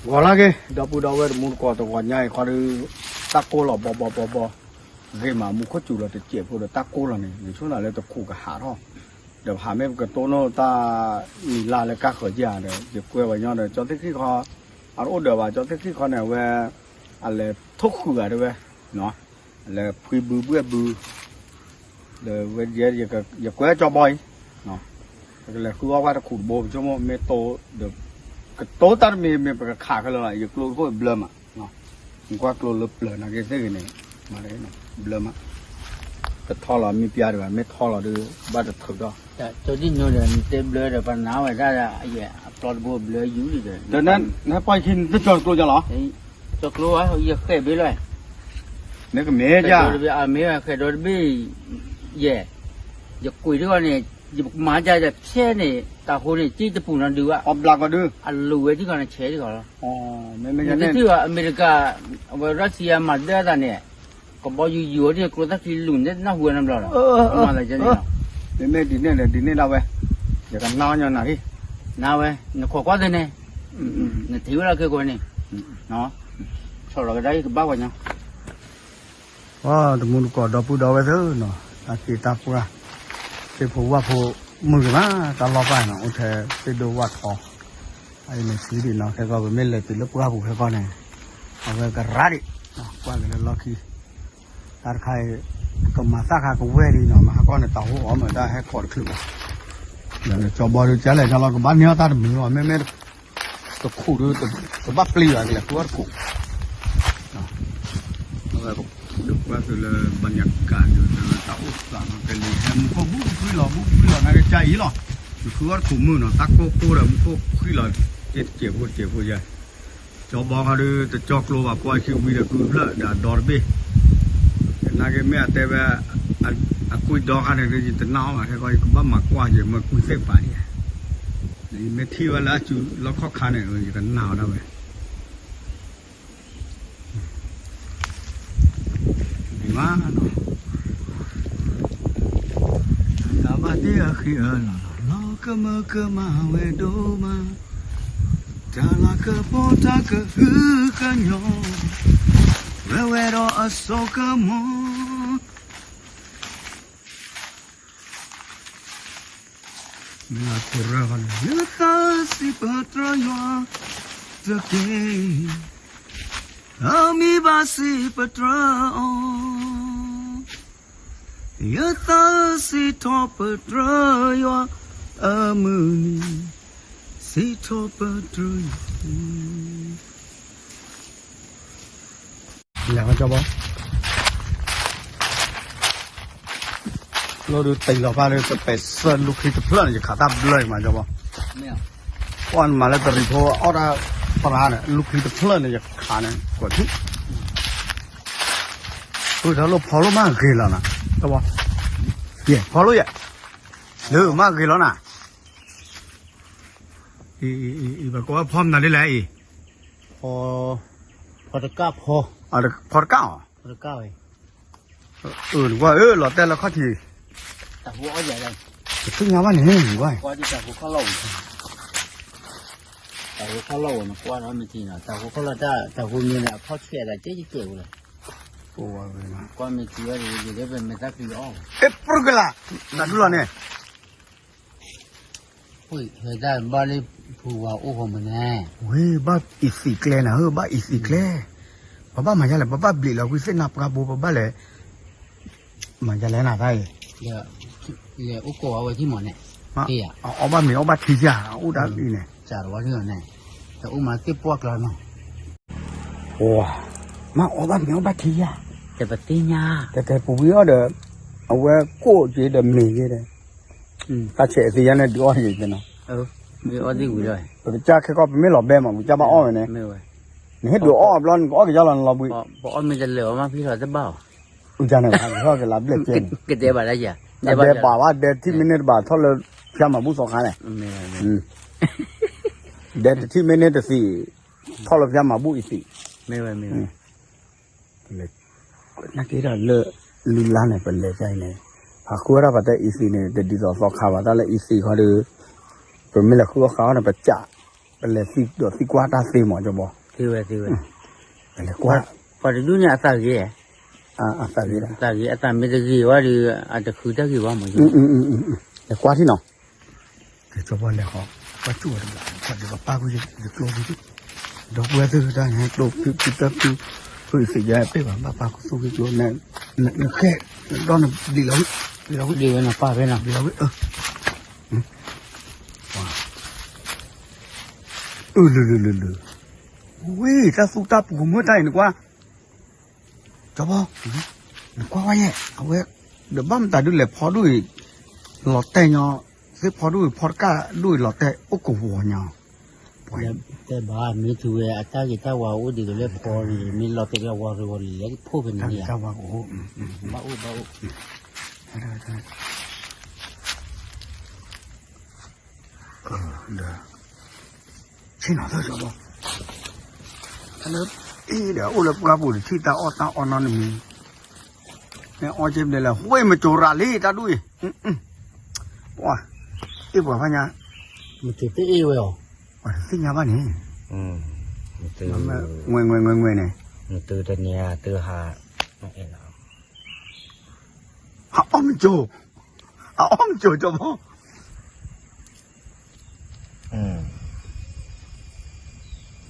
我那个都不到位，木瓜的话，伢看到打过了，啵，给嘛木可住了，就接过了打过了呢。你说那来都苦个下头，就下面个多呢，打你拉来干活家的，就怪我伢的，叫这去看，我的话叫这去看呢，喂，来脱裤啊，对不对？喏，来配布，เลยเดี๋ยวอย่าแกวจอบอยเนาะเลยคือว่าถ้าขุดโบชั่วโมงไม่โตเดี๋ยวก็โตตอนมีไปขากันเลยอย่ากลัวก็เบลมอ่ะเนาะมันก็กลัวเบลนะแกเสียกันเนี่ยมาเลยเนาะเบลมอ่ะแต่ท่อเรามีเปียด้วยไม่ท่อเราดูบ้านจะถึกก็แต่ตัวที่นู่นเนี่ยเต็มเลยแต่ปัญหาว่าได้ไอ้เหี้ยปลอดบัวเบลอยู่เลยเดี๋ยวนั้นนะปล่อยกินจะจอดกลัวจะหรอจะกลัวเขาเยอะแค่ไปเลยนี่ก็เมียจ้าโดนไปเมียแค่โดนไปเย่อย่าคุยด้วยเนี่ยอย่ามาใจจะเช่เนี่ยตาคนเนี่ยจีจะปุ่นนั่นดูอ่ะอับลักก็ดูอันรู้ไอ้ที่ก่อนเช่ที่ก่อนอ๋อไม่ใช่ที่ว่าอเมริกาว่ารัสเซียมาเดือดเนี่ยก็บอกอยู่ที่กลัวถ้าที่หลุนเนี่ยน่าหัวน้ำร้อนมาอะไรจะเนี่ยไม่ดีเนี่ยเราเว้ยอย่ากันนอนอย่างไหนน่าเว้ยเนี่ยขอก็ได้เนี่ยเนี่ยถือว่าเราเคยคนนี่เนาะชอบเราก็ได้ก็บ้าวันเนาะว้าตมุนก็ดอปูดอไว้เถอะเนาะอาทิตย์ปูระเจ้าผู้ว่าผู้มือนะตลอดไปเนาะโอเคไปดูวัดเขาไอ้เนี่ยสีดีเนาะแค่ก็ไม่เลยติดลบว่าผู้แค่ก็เนี่ยเอาไว้กระไรเนาะว่ากันแล้วขี้ตาใครก็มาสักหาก็เวรีเนาะมาก็เนี่ยต่อหัวเหมือนได้ให้กอดขึ้นมาเดี๋ยวจอบอดูจะอะไรจะเราก็บ้านเนี้ยตาถึงมือว่าไม่ตัวคู่ดูตัวบ้าเปลี่ยนเลยตัวคู่เนาะเอาไว้ดูว่าคือเลยบรรยากาศอยู่ในตาอุตสาหกันเลยแฮมก็บุ้ยหล่อนะก็ใจหล่อคือว่าขุมมือเนาะตักโก้เลยมันก็คุยหล่อเจ็บหัวใจจอบบอกเขาดูแต่จอกโลว่าปล่อยคิววีเดกูเลยด่าดอร์บีน่าจะไม่แต่ว่าคุยดอกอะไรก็จะหนาวอ่ะแค่ก็บ้ามากกว่าจะมาคุยเสพไปนี่ไม่ที่ว่าแล้วจูแล้วข้อขาเนี่ยจะหนาวนะเว้ยมาเนาะตาบาดีอะขี้ลากมาเวโดมาจาลากปอตากะฮือกันยอเวโรอโศกมอมิลาตุระกันยะตาสิปัตรยาตะเกami basi patra yata si top patra yo amuni si top patra là con cho bó nó được tỉnh lọ pha được phải sơn lúc khi tập phượn thì khả tạm lời mà cho bó con mà lại tập đi thôi ở đóปลาเนี่ยลูกที่ตะเพลินเนี่ยขาเนี่ยกว่าที่ตัวเราพอรู้มากเกล้นะตัวเย่พอรู้ยังเดือมากเกล้นะอีแบบก็พร้อมนั่นได้เลยพอตะก้าพอพอเก้าพอตะก้าหรือว่าหล่อแต่ละข้อทีแต่หัวใหญ่เลยซึ่งงานว่าเนี่ยหรือว่าก็จะแต่หัวข้าวเหลาแต่หัวข้าวโล่นะกว่าเราไม่จริงอ่ะแต่หัวข้าวโล่แต่หัวเมียเนี่ยพ่อเชี่ยอะไรเจ๊เจ๋วเลยโอ้ยนะกว่าไม่จริงว่าอยู่ได้เป็นไม่ตักที่อ้อปรุกละนั่นดูละเนี่ยเฮ้ยเฮ้ยได้บ้านนี้ผู้ว่าโอ้โหมันแน่เฮ้ยบ้าอีสีแกลนะบ้าอีสีแกลบ้ามาอย่างไรบ้าบลีเราคุยเส้นนับกระบูบ้าเลยมันจะเล่นอะไรเดี๋ยวอุกโกเอาไว้ที่หมอนเนี่ยที่อ่ะเอาบ้ามีเอาบ้าที่จ่าอุดาอีเนี่ยจ่าหรือว่าที่ไหนแต่อุ้มมาที่พวกเราเนาะโอ้มาเอาบ้ามีเอาบ้าที่จ่าแต่ปฏิญญาแต่ผู้วิเอาเด้อเอาไว้กู้จีเดิมนี่เลยตาเฉยสิยันเนี่ยดูอะไรกันเนาะไม่อ้อที่กูเลยแต่จ้าแค่ก็ไม่หล่อแบบมันจะมาอ้อเนี่ยไม่ไหวนี่ดูอ้อร้อนอ้อกี่เจ้าร้อนเราบุยพออ้อมันจะเหลวมากพี่เราจะเบ้าจ้าเนี่ยเขาจะรับเล็กเจนก็เดี๋ยวบ่ได้จ้ะเดี๋ยวบ่าว่าเดี๋ยวที่มินิบ่าทอดเลยพี่มาบุษขาเลยเดี๋ยวที่มินิแต่สิทอดเลยพี่มาบุอีสิไม่ไหวเลยนักกีฬาเลือลีลาเนี่ยเป็นเลยใจเนี่ยหากคู่เราปัตตาอีซีเนี่ยเดี๋ยวดีต่อสอบข่าวว่าแต่ละอีซีเขาดูเป็นไม่ละคู่เขาเนี่ยปัจจัย เป็นเลยสิกว่าตาซีหมอจะบอก သေးပဲเป็นเลย กว่า พอจะดูเนี่ยตัดกี่ สาวีละ ตัดกี่ตัดไม่ได้กี่ว่าดีอาจจะคือได้กี่ว่ามัน แต่กว่าที่หนอเดี๋ยวจะบอกเลยเขาว่าจู่อะไรบ้างพอเดี๋ยวป้ากูจะโกรธดิดอกบัวซื้อได้ไงโกรธพี่ตับพี่เฮ้ยสิยาไปบ้างป้ากูสู้กับโกรธนั่นแค่ตอนนั้นดีแล้ว ดีเว้ยนะป้าเว้ยนะ ดีแล้วเลยอุ้ยถ้าสู้ตาปูเมื่อไหร่นึกว่าจะบอกนึกว่าแย่เอาไว้เดี๋ยวบ้ามตาดูแลพอด้วยหลอดแต่เนาะคือพอด้วยพอก้าด้วยหลอดแต่โอ้กูหัวเนาะ แต่บ้านมีตัวอาจารย์ที่ว่าอุดิก็เลยพอดีมีเราแต่ก็ว่าเราเลยพูดเป็นอย่างนี้ จะว่าโอ้บ้าอุได้เด้อที่ไหนเด้อจะบอกอันนี้เดี๋ยวอุลปกาบุตรที่ตาอตาออนนั่นมีเนี่ยออเจ็บเลยละห้วยมาโจราลีตาด้วยว้าอีบัวพญา มันติดที่เอวเหรอ ว่าสิ่งยาบ้านนี่มันตื่นงวยเนี่ย มันตื่นแต่เนี่ยตื่นหาไม่เอ็นหรอ อ้อมโจจะบอก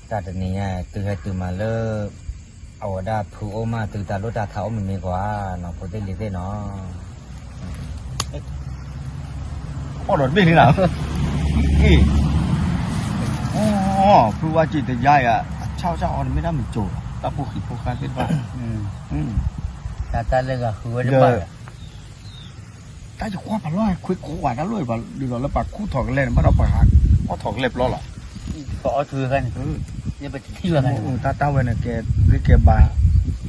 แต่ตอนนี้ตื่นให้ตื่นมาเลิกเอาดาผูโอมาตื่นตาลดตาเท้ามันมีกว่าเนาะพอได้เลี้ยงเนาะ พ่อหลดไม่ถึงหรออ๋อคือว่าจิตใจเช่าอ่อนไม่ได้มันโจตาผู้ขีดผู้ค้าเป็นว่าแต่เลยก็คือว่าจะไปตาจะคว้าปลาลอยคุยขวานแล้วลอยปลาดีกว่าแล้วปลาคู่ถอดกันเล่นไม่ต้องปลาหักเพราะถอดเล็บล้อหรอก็เอาถือกันเนี่ยไปที่ว่ากันตาเว้นแกหรือแกบา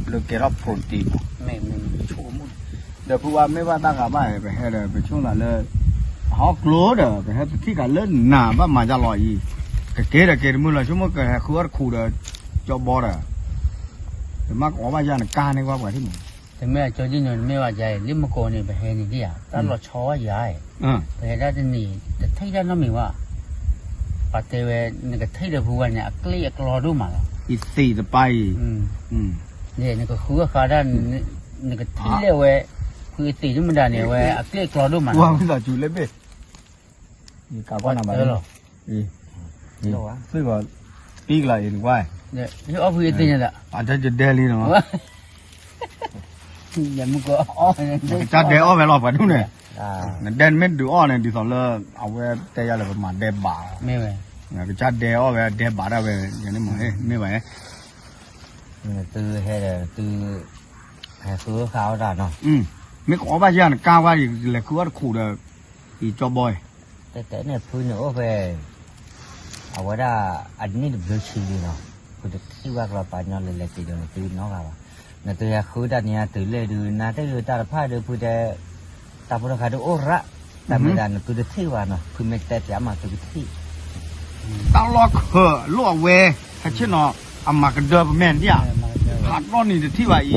หรือแกรับผลตีไม่ชั่วมุนเดี๋ยวผู้ว่าไม่ว่าตั้งกับบ้านไปให้เลยไปช่วงนั้นเลยเขากลัวเด้อไปให้ที่กันเล่นหนาบ้านมาจะลอยอีเกดมือละชั่วโมงก็ให้คือว่าคู่เด้อจอบอเด้อแต่มากออกมาอย่างการนี่ว่ากว่าที่มึงแต่แม่จอจีนไม่ว่าใจลิมโกนี่ไปเฮนี่ดิอ่ะตลอดช้อยใหญ่ไปได้ที่นี่แต่ที่ได้น้องมีว่าปฏิเวณนี่ก็ที่เดือผู้วันเนี่ยเกลี้ยกรอดูมาแล้วอีสี่จะไปเนี่ยนี่ก็คือว่าขาด้านนี่ก็ที่เรียกว่าคือตีนี่มันได้เนี่ยว่าเกลี้ยกรอดูมาว่าไม่ได้จุดเล็บเบ้นี่กาว่านามาเลยนี่ซึ่งว่าปีกอะไรหรือว่าเนี่ยที่อ้อคือตีเนี่ยแหละอาจจะเดลี่เนาะอย่ามึงก็อ้อจะเดอ้อไปรอบกันทุกเนี่ยนั่นเดนไม่ดูอ้อเนี่ยดีสองเลยเอาไว้แต่ยาเลยประมาณเดบบ่าไม่ไหวก็จะเดอ้อไปเดบบ่าได้ไปอย่างนี้มั้งไม่ไหวตือให้เลยตือให้ซื้อข้าวได้เนาะไม่ขอบ้านยันก้าวว่าอีกเลยคือว่าขู่เด้ออีจอบอยแต่เนี่ยพื้นเนี่ยโอ้ไปเอาไว้ได้อันนี้เดือดชื้นเนาะคือที่ว่าเราไปนอนเลยตีเดียวตีน้องเรานั่นตัวคือด้านนี้ตื่นเลยดูน่าจะดูตาผ้าดูพูดแต่ตาพูดขาดูโอ้ระแต่ไม่ได้นั่นตัวที่ว่าเนาะคือไม่แต่จะมาตัวที่ตลอดเหอะลวกเวถ้าเช่นเนาะอามากันเดิมแม่นเนี่ยขาดร้อนนี่ที่ว่าอี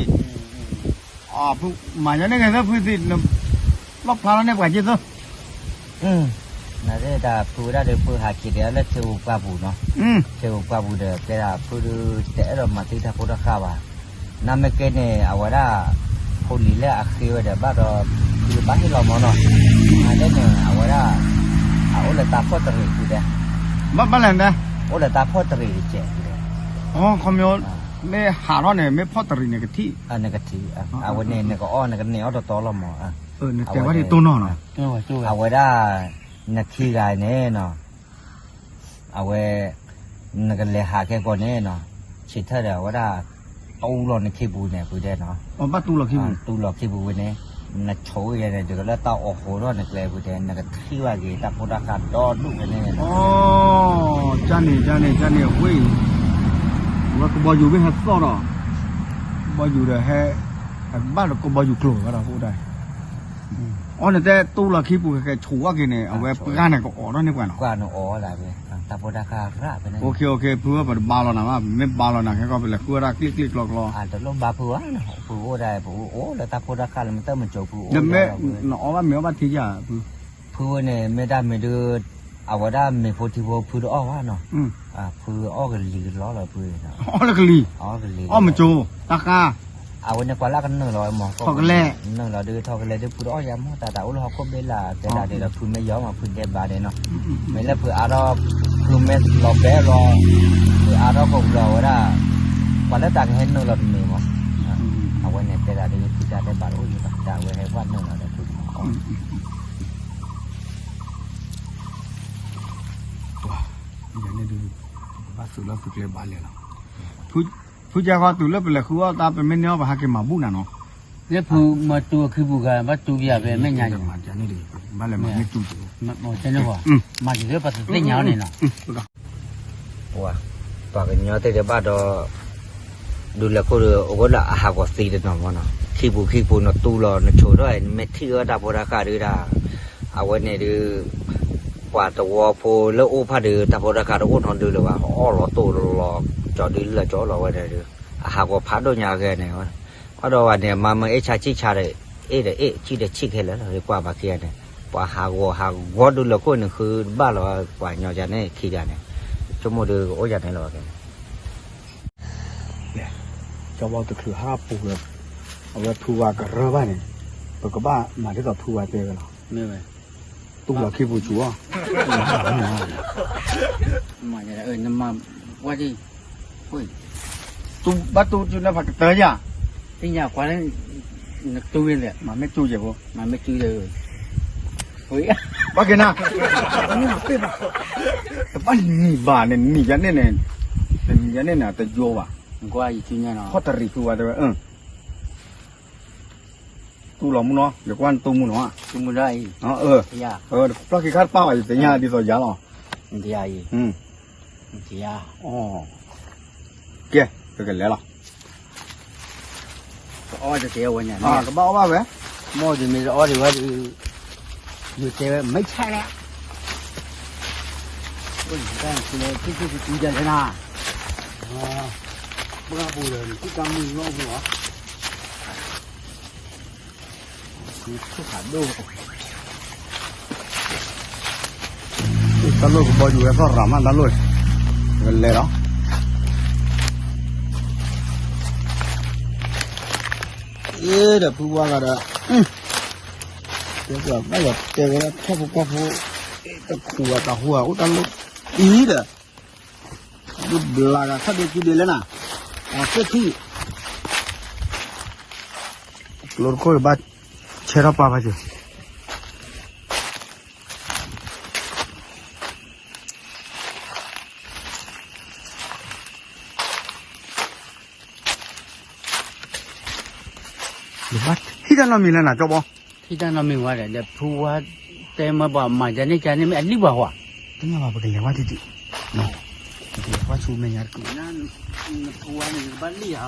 ผู้มาอย่างนี้ไงซะพื้นที่รอบพาแล้วเนี่ยกว่าเยอะซะน่าจะได้พูดได้เดี๋ยวพูดหาคิดเดี๋ยวแล้วเชื่อว่าพูดเนาะเชื่อว่าพูดเดี๋ยวแต่ละพูดแต่เรามาที่ถ้าพูดราคาว่าน้ำไม่เกินเนี่ยเอาไว้ได้คนนี้เลยอาคีไว้เดี๋ยวบ้านเราคือบ้านที่เราหมอเนาะอันนี้เนี่ยเอาไว้ได้เอาเลยตาพ่อตรีกูเด้บ้านอะไรนะเอาเลยตาพ่อตรีเจ๊อ๋อคอมมิวไม่หาร้อนเนี่ยไม่พ่อตรีเนี่ยกะทิเนี่ยกะทิเอาไว้เนี่ยก็อ้อเนี่ยก็เหนียวต่อเราหมอแต่ว่าที่ตัวนอนเนาะเอาไว้ได้เนี่ยขี้กายเนี่ยเนาะเอาไว้เนี่ยก็เลยหาแค่ก่อนเนี่ยเนาะชิดเท่าเดียวว่าได้ตู้หลอกในขี้บูเนี่ยพูดได้เนาะบ้านตู้หลอกขี้บูตู้หลอกขี้บูเนี่ยนัดโชว์อย่างเดียวแล้วตาออกหัวร้อนในเกลือพูดได้นั่นก็ที่ว่ากี่ตาพูดอากาศดอดุกันเนี่ยอ๋อจ้านี่เว้ยว่าก็บอยู่ไม่หัดซ้อหรอบอยู่เดี๋ยวให้บ้านเราก็บอยู่กลัวก็เราพูดได้อ๋อแต่ตู้หลอกขี้บูแค่ชัวร์กันเนี่ยเอาไว้ปก้านเนี่ยก็ออกแล้วเนี่ยกว่าเนาะกว่าเนาะอ๋ออะไรไปตาพูดอากาศระไปเนี่ยโอเคเพื่อแบบบาลนะว่าไม่บาลนะแค่ก็เป็นเลยเพื่อรักคลิกหลอกแต่ลมบาผัวนะผัวได้ผัวโอ้แล้วตาพูดอากาศมันเต้ามันโจผัวเดี๋ยวแม่เนาะว่าเมียว่าที่จะผัวเนี่ยไม่ได้ไม่ดื้อ เอาว่าได้ไม่พอที่ว่าพูดอ้อว่าเนาะ อืม พูดอ้อกันลีล้อเราพูดเนาะ อ๋อแล้วก็ลี อ้อกันลี อ๋อมันโจตากา เอาวันนี้กว่าละกัน100หมอ ทอกันแล่ 100ดื้อทอกันแล่ดื้อพูดอ้อยามแต่อุลฮก็เบลาแต่ละเดี๋ยวพูดไม่ยอมมาพูดเด็ดบาดเนาะไม่แล้วพูดอารอบพูดไม่รอแบรอพูดอารอบของเราว่าวันละต่างเห็น100มีมั้งเอาวันนี้แต่ละเดี๋ยวพูดได้บาดโอ้ยต่างไว้ให้วัด100ได้พูด อย่างนี้ดูบาสุลสุกเลยบาเลยล่ะผู้เจ้าเขาตุลเป็นเลยคือว่าตาเป็นไม่เนื้อปะฮักเกมาบุน่ะเนาะ แล้วผู้มาตัวคือผู้กันมาตัวเบียเป็นไม่ใหญ่ มาจานี่ดิบาเลยมาไม่จุด มาเจ้าหน้ามาจะเรียกภาษาเจ้าเนี่ยเนาะ ว้าปากเนาะแต่เดี๋ยวบ้าดอดูแลก็โอ้ก็ละหากว่าสีเด็ดหน่อมันเนาะขี้ปูเนาะตู้รอเนาะโชว์ด้วยไม่ที่ก็ดับราคาดื้อดาเอาไว้เนี่ยดื้อกว่าตัวโพแล้วโอ้พาดื้อดับราคาตัวอ้นดื้อเลยว่าอ๋อรอตู้รอจอดื้อละจอรอไว้เนี่ยดื้อหากว่าพัดโดนยาแกเนี่ยวะพอดว่าเนี่ยมาเอชาชิชาเลยชี้เด็ดชี้แค่แล้วเลยกว่าบาเกียเนี่ยว่าหากว่าดูแลก็เนี่ยคือบ้านเรากว่าเนาะจะเนี่ยขี้กันเนี่ยชั่วโมงดื้อโอ้จะเนี่ยรอแกเจ้าว่าตะคือห้าปูเลยเอาไว้พูว่ากระเร่บ้านเนี่ยปกบ้ามาที่กับพูว่าเจอกันหรอ ไม่ไหว ตู้เราขี้ปูชัว มาจะน้ำมาว่าดิเฮ้ย ตู้บ้าตู้จุดนั้นผักเตยอ่ะ ที่อยากกว่านั้นตัวเองเลย มาไม่จู้เจ็บปะ มันไม่จืดเลยเฮ้ย บ้ากินนะนี่เป็นแต่บ้านนี่บ้านเนี่ยนี่ยันเนี่ยเนี่ยยันเนี่ยน่ะแต่โย่ว่ะ กว่าอีกทีเนี่ยเนาะ ข้อตรีคือว่าแต่ว่าตู้หลอมเนาะเดี๋ยวกวนตู้มุนเนาะ สมมุติได้ อ๋อที่ยา ปลักขี้คาดเป้าอยู่แต่ยาดีสอยยาหรอ ที่ยาอี ที่ยา อ๋อเกี่ยก็กันแล้วหรอ อ้อจะเสียวันเนี่ย ก็บ้าว่าเว้ย มอจะมีอ้อดีว่าอยู่เจ้าไม่ใช่แล้วโอ้ยได้คือที่จูจันทนาบ้าปูเลยที่กำมือเงาหัวทุกขาดูตลกบออยู่ไอ้พ่อรามันตลกกันเลยหรอเดี๋ยวพูดว่ากันเด้อเดี๋ยวไม่หรอกเจอกันแล้วพ่อผู้ตะขัวตะหัวอุตลุอีเด้อดูเบลากันถ้าเด็กกินเดือนแล้วนะเสื้อที่รถโคตรบ้าเชื่อป่าไปจ้ะบ้าที่นั่นเรามีแล้วนะจ๊อบที่นั่นเราไม่ว่าแต่ผู้ว่าแต่มาบอกมาจะนี่จะนี่ไม่อันนี้บอกว่า ที่นี่มาเป็นเลวะที่ดิเนาะที่ว่าชูไม่ยัดกู นั่นผู้ว่านี่บ้านเลี้ย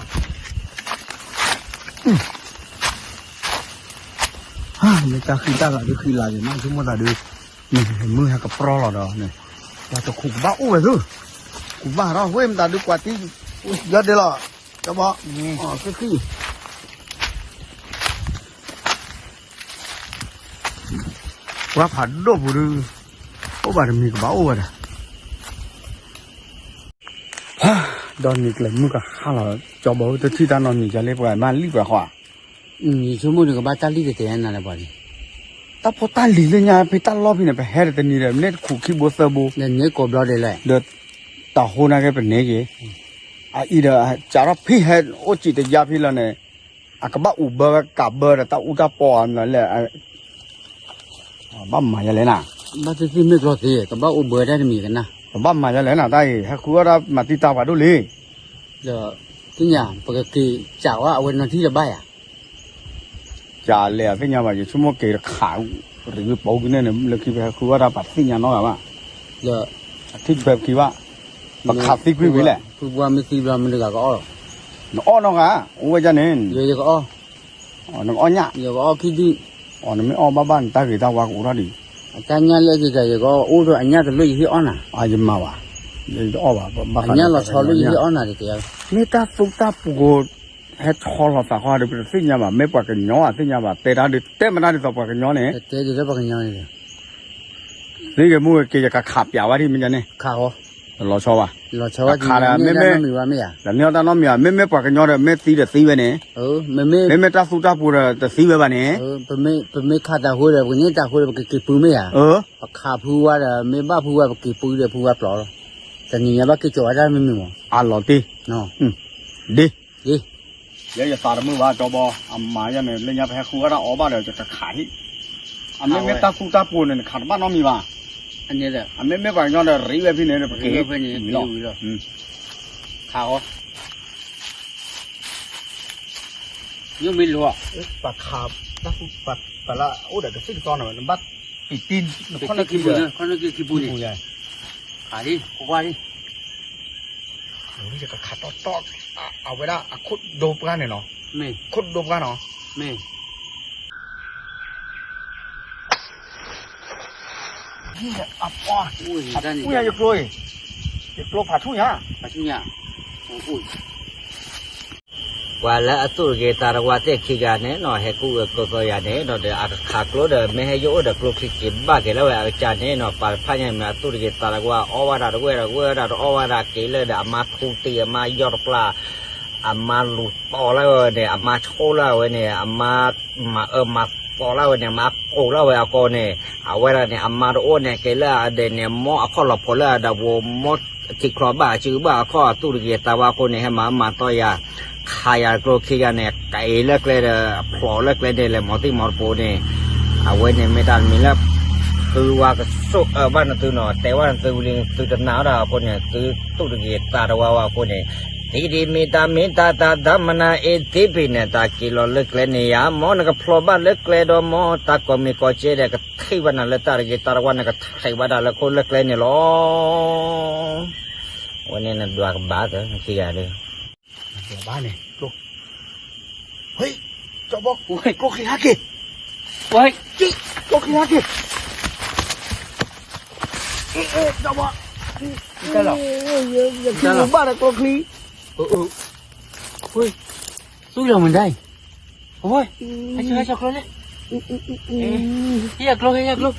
เนี่ยจะขึ้นตาละดูขึ้นละอย่างนั้นชั่วโมงละดูนี่มือหักกับปลอละดอกเนี่ยว่าจะขู่บ้าอู้ไปดูขู่บ้าเราเว้ยมันตาดูกว่าที่ยอดเดียวละจ๊อบนี่อ๋อก็คือว่าผ่านโดบุรุโอ้บาร์มีกับบ้าโอ้บาร์ฮ่าดอนนี่เลยมึงก็ฮ่าละจ๊อบจะที่ตานอนนี่จะเรียกว่ามันรีบกว่า 你全部那个把家里的钱拿来吧的，但พอตาลีเลยเนี่ยไปตาล้อพี่เนี่ยไปแห่แต่นี่เลยเนี่ยขู่ขี้บัวเสือบัว那你搞不了的嘞。เดี๋ยวตาโหน่าแกเป็นเนี่ยอีเด้อจาระพี่แห่โอจิตยาพี่แล้วเนี่ยก็บ้าอุบะกับเบอร์ตาอุตาปอนนั่นแหละบ้ามาอย่างไรน่ะ把这些没搞的，ก็把我不在那米个呐。บ้ามาอย่างไรน่ะได้ให้คุยว่ามาติดตามว่าดูเลย这今年不个给家娃我那提了办呀。จ่าเลยพี่เนี่ยว่าจะชั่วโมงเกี่ยวข่าวหรือปอกเนี่ยเลยคิดว่าคือว่าปัดสิ่งอย่างน้อยว่า这ที่แบบคิดว่าบักขัดสิ่งคุยไปแหละผู้ว่าไม่ตีว่ามันก็อ๋อน้องน้องอ่ะโอ้ยจันเนี่ยเยอะก็อ๋อน้องอ๋อเนี่ยเยอะก็อ๋อคิดดีอ๋อนี่ไม่อ๋อบ้านตากี่ตาว่ากูรัดีแต่เนี่ยเลยที่จะก็โอ้ตัวอันนี้ก็เลยที่อ๋อน่ะอาจจะมาว่าเลยอ๋อว่าอันนี้เราชอบเลยที่อ๋อน่ะที่เดียวนี่ตาสุกตาปูกูให้ชอเราตาเขาเดี๋ยวสิ่งอย่างว่าไม่ปากกันย้อนสิ่งอย่างว่าแต่ละเดี๋ยวแต่มันได้ต่อปากกันย้อนเนี่ยแต่เดี๋ยวปากกันย้อนเลย นี่ก็มูเกจะกะขับยาวะที่มันจะเนี่ย ขาอ๋อ รอชอบอ่ะ เราชอบจีไม่มีว่าไม่อ่ะ แล้วเนี่ยตอนนั้นไม่ปากกันยอดไม่ตีเด็ดตีไปเนี่ย ไม่ตาสุดาปูเด็ดตีไปบ้านเนี่ย ไม่ขาดตาหัวเลยวันนี้ตาหัวเลยกี่ปูไม่อ่ะขาพูว่าไม่บ้าพูว่ากี่ปูเลยพูว่าปลอดแต่นี่บ้ากี่จั่วได้ไม่มีมั้ง อ่ะหล่อตี เนาะ ดี ดี เดี๋ยวจะสาดมือว่าจอบอามาอย่างเนี่ยเรื่องยาแพ้ครูก็ต้องออกบ้านเดี๋ยวจะขายอันไม่ตาสุดาปูเนี่ยขาดบ้านน้องมีบ้า อันนี้แหละ อันไม่ปากยอดเลยรีบไปพี่เนี่ย เกี่ยวกับนี่มีหรอขาอ๋อยังไม่รู้อ่ะ ปากขาบตาสุปากปลาโอ้เดี๋ยวจะฟิกตอนหน่อยบัดปิดตีน คนละกี่ปูเนี่ยคนละกี่ปูนี่ขาดิกูว่าดิ โอ้ยจะขาดต่อเอาไว้ได้คุดโดบกันเนี่ยเนาะ ไม่ คุดโดบกันเนาะ ไม่ นี่อ่ะป้า อุ้ยด้านนี้ ผู้ใหญ่จะกลัวจะกลัวผ่าทุ่งยา ปัจจุบันอุ้ย ว่าแล้วตุรกีตารวัตขี้กันเนี่ยเนาะให้กูก็ก็ยาเนี่ยเนาะเดี๋ยวขาโกรธไม่ให้โยเดี๋ยวกลัวขี้กินบ้ากันแล้วอาจารย์เนี่ยเนาะป่าพญามาตุรกีตารวัตอวาระเวระอวาระกิเลสอามาทุตีอามายอร์ปลาอามาลุปอแล้วเนี่ยอามาโชแล้วเนี่ยอามามาปอแล้วเนี่ยมาโอแล้วเอาก็เนี่ยเอาไว้แล้วเนี่ยอามาโอเนี่ยกิเลสเดเนี่ยมอข้อหลับพอแล้วดาวมดจิครบ้าชื่อบ้าข้อตุรกีตารวัตคนเนี่ยให้มาต่อยาขายกรอกขี้กันเนี่ยไก่เล็กเลยพลอเล็กเลยเดี๋ยวหมอที่หมอปูเนี่ยเอาไว้เนี่ยไม่ได้มีแล้วคือว่าก็สุบ้านนั่นตัวหนอแต่ว่าตัวลิงตัวจะหนาวดาวคนเนี่ยตัวตุรกีตาดว่าคนเนี่ยทีดีมีตาดำมันเอทีพีเนี่ยตากิโลเล็กเลยเนี่ยหมอเนี่ยก็พลอบ้านเล็กเลยดอหมอตาก็มีก็เจเด็กก็ที่วันนั้นเลยตากีตาวันเนี่ยก็ที่วันนั้นเลยคนเล็กเลยเนี่ยล้อวันนี้เนี่ยดวงบ้าเหรอขี้กันเลย เดี๋ยวบ้านเนี่ยกลัวเฮ้ยจอบกูให้กลัวขี้ฮักกี้เฮ้ยจิ๊กกลัวขี้ฮักกี้จอบได้หรอ อย่าขี้บ้านเลยกลัวขี้ เฮ้ยสู้เราเหมือนได้โอ้ยให้เจ้าครเลยอยากลงอยากลง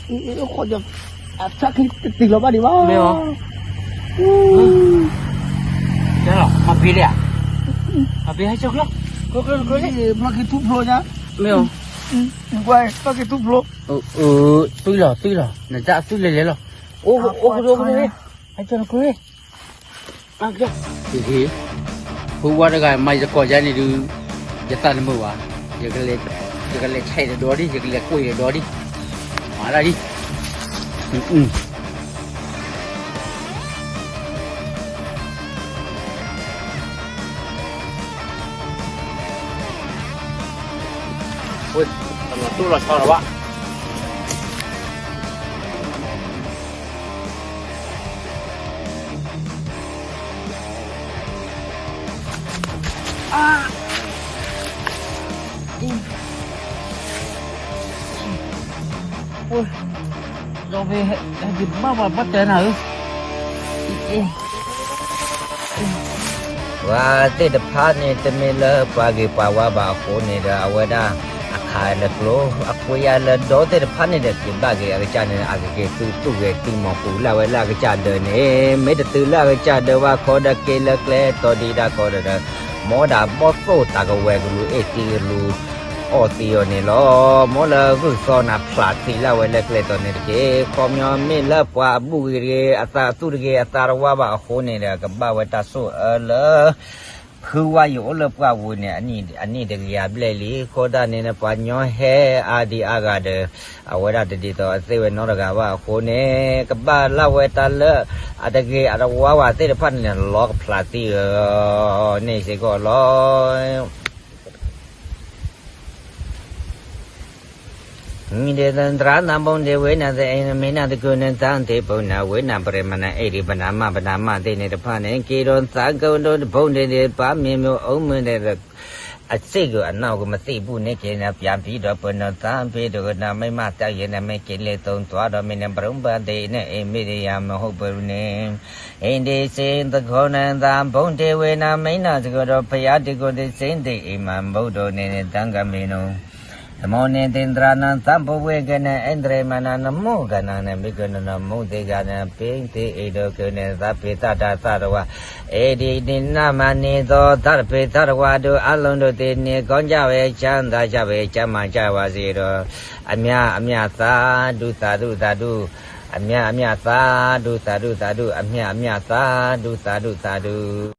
คนจะชักขี้ติดเราบ้านดีวะ ไม่หรอได้หรอมาปีเลยอ่ะมาปีให้เจ้าครก็เลย มาขี้ทุบโผล่นะ ไม่หรอ ไปมาขี้ทุบโผล่ ตุ้ยหรอน่าจะตุ้ยเลยหรอโอ้เลยให้เจ้าครเลยอ่ะเจ้าทีผู้ว่าได้ไงไม่จะก่อใจนี่ดูจะตันมือวะจะกันเลยใช้เดี๋ยวดิจะกันเลยคุยเดี๋ยวดิมาแล้วดิโอ้ยตำรวจตู้เราชอบหรอวะโอ้ยเราไปหยิบบ้ามาเจอหน่อยว่าติดพานี่จะมีเลิกปากีปาวาบาโคนี่เดเอาไว้ได้อาคารเล็กโลอาคุยอะไรโดดติดพานี่เด็กกินบ้ากีอาจารย์เนี่ยอาจจะคือตู้เวทีหมอปูแล้วเวลาอาจารย์เดินเนี่ยไม่ได้ตื่นแล้วอาจารย์เดินว่าขอได้เกลือเกลือตัวดีได้ขอได้หมอดาบอสโตตากเวกลูเอตีลูโอตีนี่ล้อหมอเลยก็สอนพลาดสิแล้วเวลาเกลือตัวนี้เก๋ความยอมไม่เลิกว่าบุรีอาตาตุรกีอาตาว่าบาโคนี่เด็กกับบ้าเวตาสู้เลยคือว่าอยู่เลิกว่าวุ้นเนี่ยอันนี้เด็กยาเบลลี่โคดานี่นะปัญญาเฮอาดีอากาเดเอาไว้ได้ดีต่อเซเว่นนอร์กาว่าโคเนี่ยกับบ้านเล่าไว้ตาเลอาตะเกียอาตะว่าเตะพันเนี่ยล็อกพลาสติกนี่สิก็ล้อมีเดินตราหน้าบงเดวินาเดนไม่น่าจะเกินตั้งเทปนาเวนาปริมาณเอริบนามาเดนเดพันเองกิโลสังกัวโดนบงเดนปามีมืออมเดนอาศัยก็อันนั้นก็มาตีบุญเนี่ยกินนะพยามพีดอเป็นตามพีดก็น่าไม่มาจากยันไม่กินเลยตรงตัวเราไม่นำปรุงบ้านเดนเอไม่ได้ยามหัวปรุงเองเดซินตะคนนั้นตามบงเดวินาไม่น่าจะก็เราพยาธิก็เดซินเดอิมันบุตรเนี่ยตั้งกันเมนู Amone tindrana tampu wegene endre manana mugana ne bigana mudigana pinti ido kune tapita tasarwa edi dinamani do tarpi tarwadu alundu tini konjawe chanda jawe chama jawa zero amya sadu sadu sadu amya sadu sadu sadu amya sadu sadu sadu